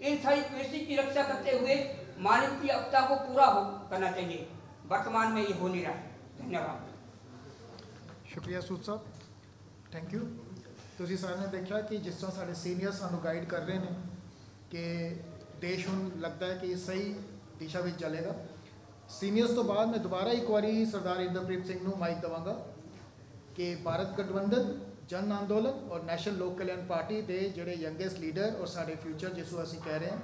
इन सारी कृषि की रक्षा करते हुए मानव की अपता को पूरा करना चाहिए। वर्तमान में ये हो नहीं रहा है। धन्यवाद। ਸ਼ੁਕਰੀਆ ਸੂਦ ਸਾਹਿਬ, ਥੈਂਕ ਯੂ। ਤੁਸੀਂ ਸਾਰਿਆਂ ਨੇ ਦੇਖਿਆ ਕਿ ਜਿਸ ਤਰ੍ਹਾਂ ਸਾਡੇ ਸੀਨੀਅਰ ਸਾਨੂੰ ਗਾਈਡ ਕਰ ਰਹੇ ਨੇ ਕਿ ਦੇਸ਼ ਹੁਣ ਲੱਗਦਾ ਹੈ ਕਿ ਸਹੀ ਦਿਸ਼ਾ ਵਿੱਚ ਚੱਲੇਗਾ। ਸੀਨੀਅਰਸ ਤੋਂ ਬਾਅਦ ਮੈਂ ਦੁਬਾਰਾ ਇੱਕ ਵਾਰੀ ਸਰਦਾਰ ਇੰਦਰਪ੍ਰੀਤ ਸਿੰਘ ਨੂੰ ਮਾਈਕ ਦੇਵਾਂਗਾ ਕਿ ਭਾਰਤ ਗਠਬੰਧਨ, ਜਨ ਅੰਦੋਲਨ ਔਰ ਨੈਸ਼ਨਲ ਲੋਕ ਕਲਿਆਣ ਪਾਰਟੀ ਦੇ ਜਿਹੜੇ ਯੰਗੈਸਟ ਲੀਡਰ ਔਰ ਸਾਡੇ ਫਿਊਚਰ ਜਿਸ ਨੂੰ ਅਸੀਂ ਕਹਿ ਰਹੇ ਹਾਂ,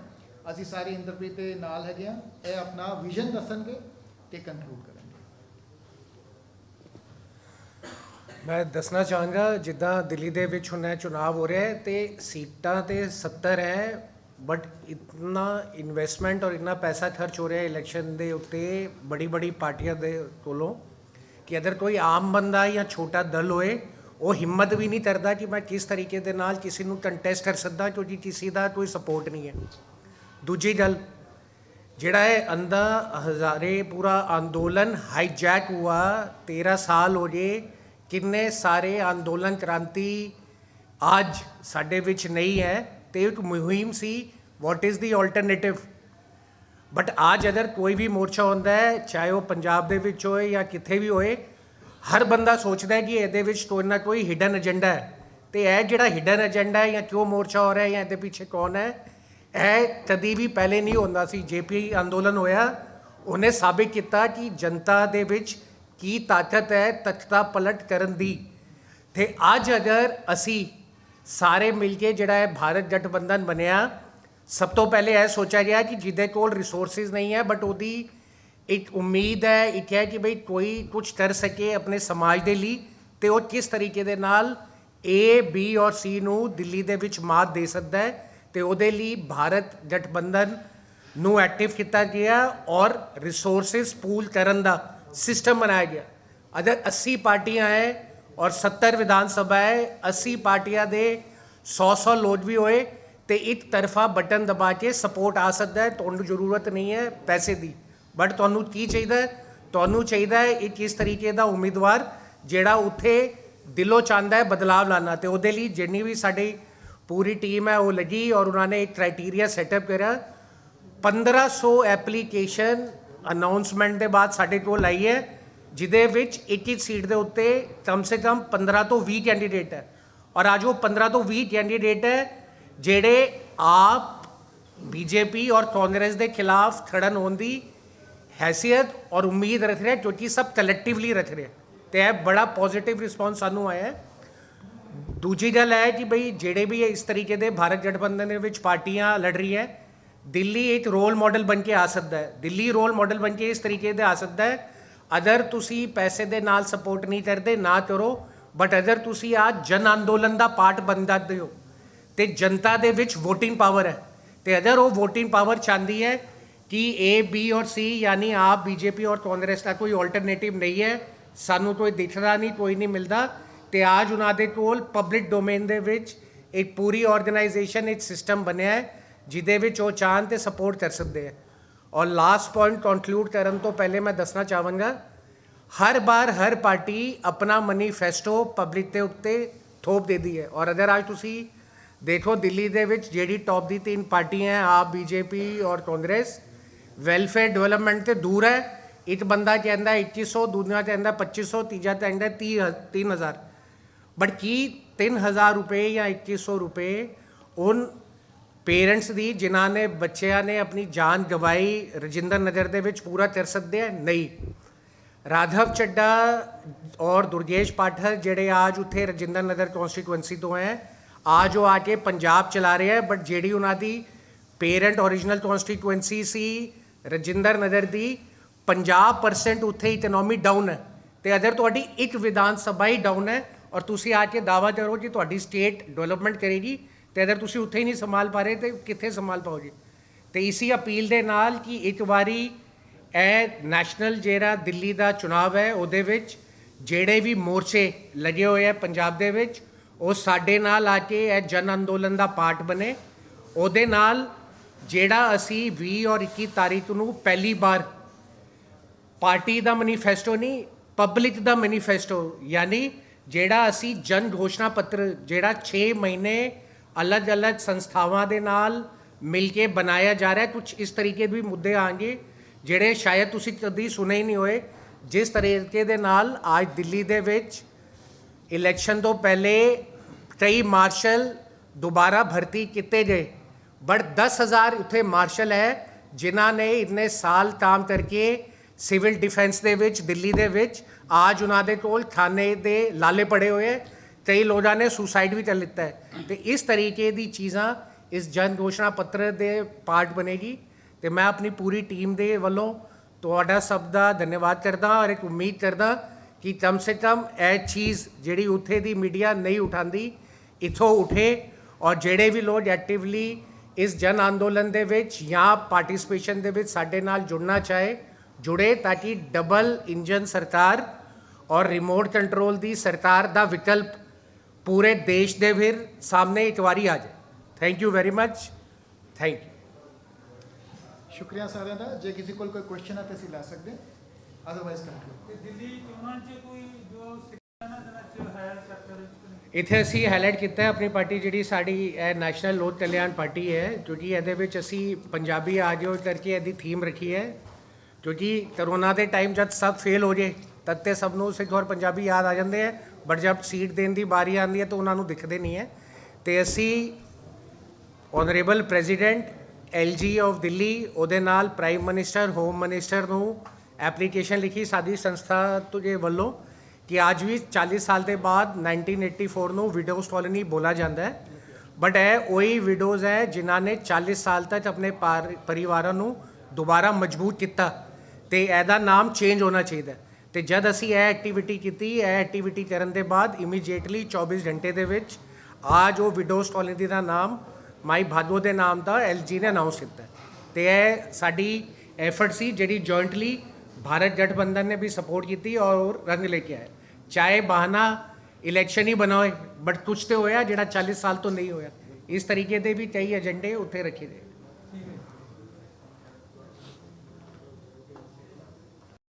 ਅਸੀਂ ਸਾਰੇ ਇੰਦਰਪ੍ਰੀਤ ਦੇ ਨਾਲ ਹੈਗੇ ਹਾਂ। ਇਹ ਆਪਣਾ ਵਿਜ਼ਨ ਦੱਸਣਗੇ ਤੇ ਕੰਕਲੂਡ ਕਰਾਂਗੇ। ਮੈਂ ਦੱਸਣਾ ਚਾਹਾਂਗਾ ਜਿੱਦਾਂ ਦਿੱਲੀ ਦੇ ਵਿੱਚ ਹੁਣ ਚੁਣਾਵ ਹੋ ਰਿਹਾ ਤੇ ਸੀਟਾਂ ਤੇ 70 ਹੈ, ਬਟ ਇਤਨਾ ਇਨਵੈਸਟਮੈਂਟ ਔਰ ਇੰਨਾ ਪੈਸਾ ਖਰਚ ਹੋ ਰਿਹਾ ਇਲੈਕਸ਼ਨ ਦੇ ਉੱਤੇ ਬੜੀ ਪਾਰਟੀਆਂ ਦੇ ਕੋਲੋਂ ਕਿ ਅਗਰ ਕੋਈ ਆਮ ਬੰਦਾ ਜਾਂ ਛੋਟਾ ਦਲ ਹੋਏ ਉਹ ਹਿੰਮਤ ਵੀ ਨਹੀਂ ਕਰਦਾ ਕਿ ਮੈਂ ਕਿਸ ਤਰੀਕੇ ਦੇ ਨਾਲ ਕਿਸੇ ਨੂੰ ਕੰਟੈਸਟ ਕਰ ਸਕਦਾ ਕਿਉਂਕਿ ਕਿਸੇ ਦਾ ਕੋਈ ਸਪੋਰਟ ਨਹੀਂ ਹੈ। ਦੂਜੀ ਗੱਲ ਜਿਹੜਾ ਹੈ ਅੰਦਾ ਹਜ਼ਾਰੇ ਪੂਰਾ ਅੰਦੋਲਨ ਹਾਈਜੈਕ ਹੁਆ, 13 ਸਾਲ ਹੋ ਗਏ, ਕਿੰਨੇ ਸਾਰੇ ਅੰਦੋਲਨ ਕ੍ਰਾਂਤੀ ਅੱਜ ਸਾਡੇ ਵਿੱਚ ਨਹੀਂ ਹੈ ਤੇ ਇੱਕ ਮੁਹਿੰਮ ਸੀ what is the alternative. But ਅੱਜ ਅਗਰ ਕੋਈ ਵੀ ਮੋਰਚਾ ਹੁੰਦਾ ਹੈ, ਚਾਹੇ ਉਹ ਪੰਜਾਬ ਦੇ ਵਿੱਚ ਹੋਏ ਜਾਂ ਕਿੱਥੇ ਵੀ ਹੋਏ, ਹਰ ਬੰਦਾ ਸੋਚਦਾ ਹੈ ਕਿ ਇਹਦੇ ਵਿੱਚ ਕੋਈ ਨਾ ਕੋਈ ਹਿਡਨ ਏਜੰਡਾ ਹੈ। ਤੇ ਇਹ ਜਿਹੜਾ ਹਿਡਨ ਏਜੰਡਾ ਹੈ ਜਾਂ ਕਿਉਂ ਮੋਰਚਾ ਹੋ ਰਿਹਾ ਜਾਂ ਇਹਦੇ ਪਿੱਛੇ ਕੌਣ ਹੈ, ਇਹ ਕਦੀ ਵੀ ਪਹਿਲੇ ਨਹੀਂ ਹੁੰਦਾ ਸੀ। ਜੇਪੀ ਅੰਦੋਲਨ ਹੋਇਆ, ਉਹਨੇ ਸਾਬਿਤ ਕੀਤਾ ਕਿ ਜਨਤਾ ਦੇ ਵਿੱਚ ਕੀ ਤਾਕਤ ਹੈ ਤਖਤਾ ਪਲਟ ਕਰਨ ਦੀ। ਤੇ ਅੱਜ ਅਗਰ ਅਸੀਂ ਸਾਰੇ ਮਿਲ ਕੇ ਜਿਹੜਾ ਹੈ ਭਾਰਤ ਗਠਬੰਧਨ ਬਣਿਆ, ਸਭ ਤੋਂ ਪਹਿਲੇ ਇਹ ਸੋਚਿਆ ਗਿਆ ਕਿ ਜਿਹਦੇ ਕੋਲ ਰਿਸੋਰਸਿਸ ਨਹੀਂ ਹੈ ਬਟ ਉਹਦੀ ਇੱਕ ਉਮੀਦ ਹੈ, ਇੱਕ ਹੈ ਕਿ ਬਈ ਕੋਈ ਕੁਝ ਕਰ ਸਕੇ ਆਪਣੇ ਸਮਾਜ ਦੇ ਲਈ ਤੇ ਉਹ ਕਿਸ ਤਰੀਕੇ ਦੇ ਨਾਲ A, B ਔਰ C ਨੂੰ ਦਿੱਲੀ ਦੇ ਵਿੱਚ ਮਾਤ ਦੇ ਸਕਦਾ ਹੈ। ਤੇ ਉਹਦੇ ਲਈ ਭਾਰਤ ਗਠਬੰਧਨ ਨੂੰ ਐਕਟਿਵ ਕੀਤਾ ਗਿਆ ਔਰ ਰਿਸੋਰਸਿਸ ਪੂਲ ਕਰਨ ਦਾ सिस्टम बनाया गया। अगर 80 पार्टियां हैं और 70 विधान सभा है, 80 पार्टियां दे 100 लोग भी होए तो एक तरफा बटन दबा के सपोर्ट आ सकता है। तुहानू जरूरत नहीं है पैसे की, बट तुहानू की चाहिए, तुहानू चाहिए एक इस तरीके का उम्मीदवार जिहड़ा उत्थे दिलों चाहता है बदलाव लाना। तो उहदे लई जिन्नी भी साडी पूरी टीम है वो लगी और उन्होंने एक क्राइटेरिया सैटअप करा। 1500 एप्लीकेशन ਅਨਾਊਂਸਮੈਂਟ ਦੇ ਬਾਅਦ ਸਾਡੇ ਕੋਲ ਆਈ ਹੈ, ਜਿਹਦੇ ਵਿੱਚ ਇੱਕ ਸੀਟ ਦੇ ਉੱਤੇ ਕਮ ਸੇ ਕਮ 15 ਤੋਂ 20 ਕੈਂਡੀਡੇਟ ਹੈ। ਔਰ ਅੱਜ ਉਹ 15 ਤੋਂ 20 ਕੈਂਡੀਡੇਟ ਹੈ ਜਿਹੜੇ ਆਪ बीजेपी और कांग्रेस के खिलाफ खड़न होने की हैसियत और उम्मीद रख रहे हैं, क्योंकि सब कलैक्टिवली रख रहे हैं। तो यह बड़ा पॉजिटिव रिस्पॉन्स सानू आया है। दूजी गल है कि बई जेडे भी इस तरीके के भारत गठबंधन के पार्टियां लड़ रही है, दिल्ली एक रोल मॉडल बन के आ सकता है। दिल्ली रोल मॉडल बन के इस तरीके से आ सकता है, अगर तुसी पैसे दे नाल सपोर्ट नहीं करते ना करो, बट अगर तुसी आज जन अंदोलन का पार्ट बन जाते हो तो जनता दे विच वोटिंग पावर है। तो अगर वो वोटिंग पावर चाहती है कि ए बी और सी यानी आप बीजेपी और कांग्रेस का कोई ऑल्टरनेटिव नहीं है, सानू कोई दिखदा नहीं, कोई नहीं मिलता, तो आज उन्होंने कोल पब्लिक डोमेन दे विच एक पूरी ऑर्गेनाइजेशन एक सिस्टम बनया है जिदे विच वो चाहन तो सपोर्ट कर सकते हैं। और लास्ट पॉइंट कंक्लूड करने तो पहले मैं दसना चाहूँगा, हर बार हर पार्टी अपना मैनीफेस्टो पब्लिक के उत्ते थोप दे दी है। और अगर आज तुसी देखो दिल्ली दे विच जेडी टॉप दी 3 पार्टियां हैं, आप बीजेपी और कांग्रेस, वेलफेयर डेवलपमेंट तो दूर है। एक बंदा कहता है 2100, दूसरा कहता है 2500, तीजा कहता है 3000। बट की 3000 रुपये या 2100 रुपये उन पेरेंट्स दी जिन्हों ने बच्चों ने अपनी जान गवाई रजिंदर नगर दे विच पूरा कर सकते हैं? नहीं। राघव चड्डा और दुर्गेश पाठक जेडे आज उत्थे रजिंदर नगर कॉन्स्टिट्यूएंसी तो हैं, आज वो आके पंजाब चला रहे हैं, बट जेडी उन्होंने पेरेंट ओरिजिनल कॉन्स्टिट्यूएंसी सी रजिंदर नगर की 50% उत्थे इकनॉमी डाउन है। तो अगर तुहाडी एक विधान सभा ही डाउन है और तुसी आके दावा करो कि तुहाडी स्टेट डेवलपमेंट करेगी, तो अगर तुसी उत्थे ही नहीं संभाल पा रहे तो कित्थे संभाल पाओगे? तो इसी अपील दे नाल कि एक बारी ए नैशनल जेड़ा दिल्ली का चुनाव है उहदे विच जेड़े भी मोर्चे लगे हुए हैं पंजाब दे विच, वो साडे नाल आके ए जन अंदोलन का पार्ट बने। उहदे नाल जेड़ा असी 20 और 21 तारीख नूं पहली बार पार्टी का मैनीफेस्टो नहीं, पब्लिक का मैनीफेस्टो यानी जेड़ा असी जन घोषणा पत्र जेड़ा 6 महीने अलग अलग संस्थावां दे नाल मिल के बनाया जा रहा है। कुछ इस तरीके भी मुद्दे आएंगे जेड़े शायद तुसी कभी सुने ही नहीं होए। जिस तरीके दे नाल आज दिल्ली दे विच इलैक्शन तो पहले कई मार्शल दोबारा भर्ती किए गए, बट 10,000 उत्थे मार्शल है जिन्हों ने इतने साल काम करके सिविल डिफेंस दे विच दिल्ली दे विच आज उन्होंने कोल थाने दे लाले पड़े हुए हैं। कई लोगों ने सुसाइड भी कर लिता है। तो इस तरीके की चीज़ां इस जन घोषणा पत्र दे पार्ट बनेगी। तो मैं अपनी पूरी टीम दे वालों तुहाडा सब दा धन्यवाद करदा और एक उम्मीद करदा कि कम से कम यह चीज़ जिहड़ी उत्थे दी मीडिया नहीं उठांदी इथों उठे, और जेड़े भी लोग एक्टिवली इस जन अंदोलन दे विच या पार्टिसिपेशन दे विच साडे नाल जुड़ना चाहे जुड़े, ताकि डबल इंजन सरकार और रिमोट कंट्रोल दी सरकार दा विकल्प पूरे देश दे फिर सामने एक बारी आ जाए। Thank you very much. Thank you. शुक्रिया साਰਿਆਂ ਦਾ। ਜੇ ਕਿਸੇ ਕੋਲ ਕੋਈ ਕੁਐਸਚਨ ਹੈ ਤਾਂ ਅਸੀਂ ਲੈ ਸਕਦੇ ਹਾਂ, ਅਦਰਵਾਈਜ਼ ਕੰਕਲੂਡ। ਦਿੱਲੀ ਚੋਣਾਂ 'ਚ ਕੋਈ ਜੋ ਸਿੱਖਿਆ ਦੇ ਵਿੱਚ ਹੈ ਸੈਕਟਰ ਇੱਥੇ ਅਸੀਂ ਹਾਈਲਾਈਟ ਕੀਤਾ ਹੈ ਆਪਣੀ ਪਾਰਟੀ ਜਿਹੜੀ ਸਾਡੀ ਇਹ ਨੈਸ਼ਨਲ ਲੋਕ ਕਲਿਆਣ ਪਾਰਟੀ ਹੈ, ਕਿਉਂਕਿ ਇਹਦੇ ਵਿੱਚ ਅਸੀਂ ਪੰਜਾਬੀ ਆ ਜਾਓ ਕਰਕੇ ਇਹਦੀ ਥੀਮ ਰੱਖੀ ਹੈ। ਕਿਉਂਕਿ ਕਰੋਨਾ ਦੇ ਟਾਈਮ ਜਦ ਸਭ ਫੇਲ ਹੋ ਜੇ ਤਦ ਤੇ ਸਭ ਨੂੰ ਸਿੱਖ ਔਰ ਪੰਜਾਬੀ ਯਾਦ ਆ ਜਾਂਦੇ ਹੈ, ਬਟ ਜਦ ਸੀਟ ਦੇਣ ਦੀ ਵਾਰੀ ਆਉਂਦੀ ਹੈ ਤਾਂ ਉਹਨਾਂ ਨੂੰ ਦਿਖਦੇ ਨਹੀਂ ਹੈ। ਤੇ ਅਸੀਂ honourable president LG of Delhi ਉਹਦੇ ਨਾਲ प्राइम मिनिस्टर होम मिनिस्टर ਨੂੰ ਐਪਲੀਕੇਸ਼ਨ ਲਿਖੀ ਸਾਡੀ ਸੰਸਥਾ ਦੇ ਵੱਲੋਂ ਕਿ ਅੱਜ ਵੀ 40 ਸਾਲ ਦੇ ਬਾਅਦ 1984 ਨੂੰ ਵਿਡੋਜ਼ ਕॉलोनी ਬੋਲਾ ਜਾਂਦਾ ਹੈ, ਬਟ ਇਹ ਉਹੀ ਵਿਡੋਜ਼ ਹੈ ਜਿਨ੍ਹਾਂ ਨੇ 40 ਸਾਲ ਤੱਕ ਆਪਣੇ ਪਰਿਵਾਰਾਂ ਨੂੰ ਦੁਬਾਰਾ ਮਜ਼ਬੂਤ ਕੀਤਾ ਤੇ ਇਹਦਾ ਨਾਮ ਚੇਂਜ ਹੋਣਾ ਚਾਹੀਦਾ। ਤੇ ਜਦ ਅਸੀਂ ਇਹ ਐਕਟੀਵਿਟੀ ਕੀਤੀ, ਇਹ ਐਕਟੀਵਿਟੀ ਕਰਨ ਦੇ ਬਾਅਦ ਇਮੀਡੀਏਟਲੀ 24 ਘੰਟੇ ਦੇ ਵਿੱਚ आज वो विडोज़ कॉलोनी का नाम माई भागो के नाम का LG ने अनाउंस किया। तो यह साड़ी एफर्ट सी जी जॉइंटली भारत गठबंधन ने भी सपोर्ट की और रंग लेके आए। चाहे बहाना इलैक्शन ही बना हो, बट कुछ तो होया जिहड़ा 40 साल तो नहीं होया। इस तरीके के भी कई एजेंडे उत्थे रखे गए।